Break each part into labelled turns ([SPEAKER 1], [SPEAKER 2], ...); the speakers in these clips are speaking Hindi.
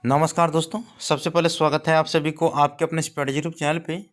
[SPEAKER 1] नमस्कार दोस्तों, सबसे पहले स्वागत है आप सभी को आपके अपने स्टडी यूट्यूब चैनल पे।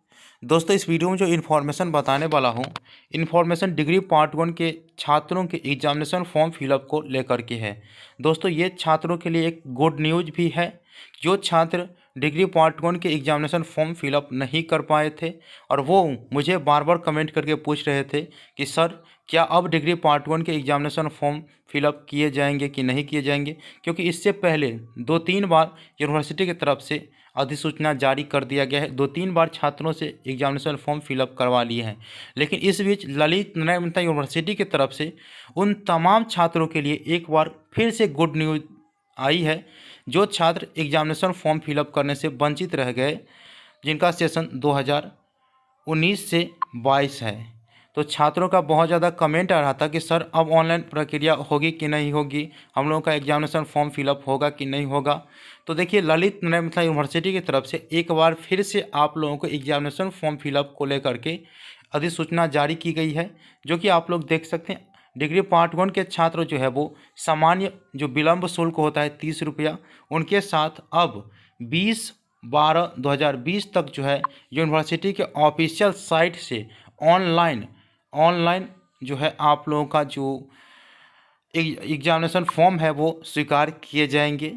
[SPEAKER 1] दोस्तों, इस वीडियो में जो इन्फॉर्मेशन बताने वाला हूँ, इन्फॉर्मेशन डिग्री पार्ट 1 के छात्रों के एग्जामिनेशन फॉर्म फिलअप को लेकर के है। दोस्तों, ये छात्रों के लिए एक गुड न्यूज़ भी है। जो छात्र डिग्री पार्ट 1 के एग्जामिनेशन फॉर्म फिलअप नहीं कर पाए थे और वो मुझे बार बार कमेंट करके पूछ रहे थे कि सर, क्या अब डिग्री पार्ट 1 के एग्जामिनेशन फॉर्म फिलअप किए जाएंगे कि नहीं किए जाएंगे, क्योंकि इससे पहले 2-3 बार यूनिवर्सिटी की तरफ से अधिसूचना जारी कर दिया गया है। 2-3 बार छात्रों से एग्जामिनेशन फॉर्म फिलअप करवा लिए हैं, लेकिन इस बीच ललित नारायण मेहता यूनिवर्सिटी की तरफ से उन तमाम छात्रों के लिए एक बार फिर से गुड न्यूज़ आई है। जो छात्र एग्जामिनेशन फॉर्म फिलअप करने से वंचित रह गए, जिनका सेशन 2019 से 22 है, तो छात्रों का बहुत ज़्यादा कमेंट आ रहा था कि सर, अब ऑनलाइन प्रक्रिया होगी कि नहीं होगी, हम लोगों का एग्जामिनेशन फॉर्म फिलअप होगा कि नहीं होगा। तो देखिए, ललित नारायण मेहता यूनिवर्सिटी की तरफ से एक बार फिर से आप लोगों को एग्जामिनेशन फॉर्म फिलअप को लेकर के अधिसूचना जारी की गई है, जो कि आप लोग देख सकते हैं। डिग्री पार्ट 1 के छात्र जो है वो सामान्य जो विलम्ब शुल्क होता है 30 रुपया, उनके साथ अब 20/12/2020 तक जो है यूनिवर्सिटी के ऑफिशियल साइट से ऑनलाइन जो है आप लोगों का जो एग्जामिनेशन फॉर्म है वो स्वीकार किए जाएंगे।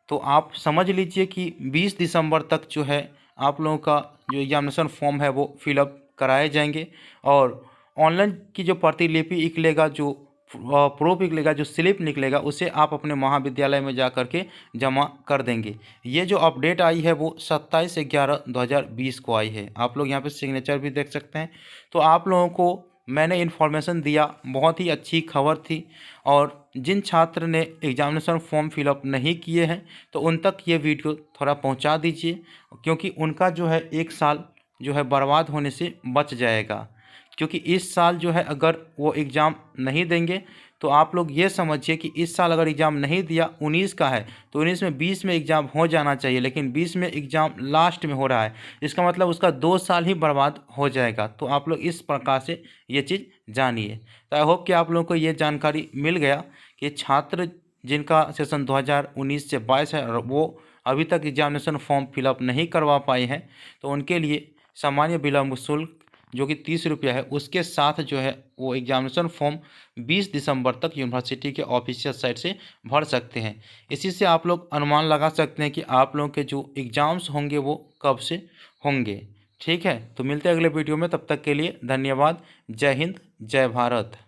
[SPEAKER 1] तो आप समझ लीजिए कि 20 दिसंबर तक जो है आप लोगों का जो एग्जामिनेशन फॉर्म है वो फिलअप कराए जाएंगे। और ऑनलाइन की जो प्रतिलिपि निकलेगा, जो प्रूफ निकलेगा, जो स्लिप निकलेगा, उसे आप अपने महाविद्यालय में जा कर के जमा कर देंगे। ये जो अपडेट आई है वो 27/11/2020 को आई है। आप लोग यहाँ पे सिग्नेचर भी देख सकते हैं। तो आप लोगों को मैंने इन्फॉर्मेशन दिया, बहुत ही अच्छी खबर थी। और जिन छात्र ने एग्जामिनेशन फॉर्म फिलअप नहीं किए हैं, तो उन तक ये वीडियो थोड़ा पहुंचा दीजिए, क्योंकि उनका जो है 1 साल जो है बर्बाद होने से बच जाएगा। क्योंकि इस साल जो है अगर वो एग्ज़ाम नहीं देंगे, तो आप लोग ये समझिए कि इस साल अगर एग्ज़ाम नहीं दिया, 19 का है, तो 19 में 20 में एग्ज़ाम हो जाना चाहिए, लेकिन 20 में एग्ज़ाम लास्ट में हो रहा है। इसका मतलब उसका 2 साल ही बर्बाद हो जाएगा। तो आप लोग इस प्रकार से ये चीज़ जानिए। तो आई होप कि आप लोगों को ये जानकारी मिल गया कि छात्र जिनका सेशन 2019 से 22 है और वो अभी तक एग्जामिनेशन फॉर्म फिलअप नहीं करवा पाए हैं, तो उनके लिए सामान्य विलम्ब शुल्क जो कि 30 रुपया है, उसके साथ जो है वो एग्जामिनेशन फॉर्म 20 दिसंबर तक यूनिवर्सिटी के ऑफिशियल साइट से भर सकते हैं। इसी से आप लोग अनुमान लगा सकते हैं कि आप लोगों के जो एग्ज़ाम्स होंगे वो कब से होंगे। ठीक है, तो मिलते हैं अगले वीडियो में। तब तक के लिए धन्यवाद। जय हिंद, जय भारत।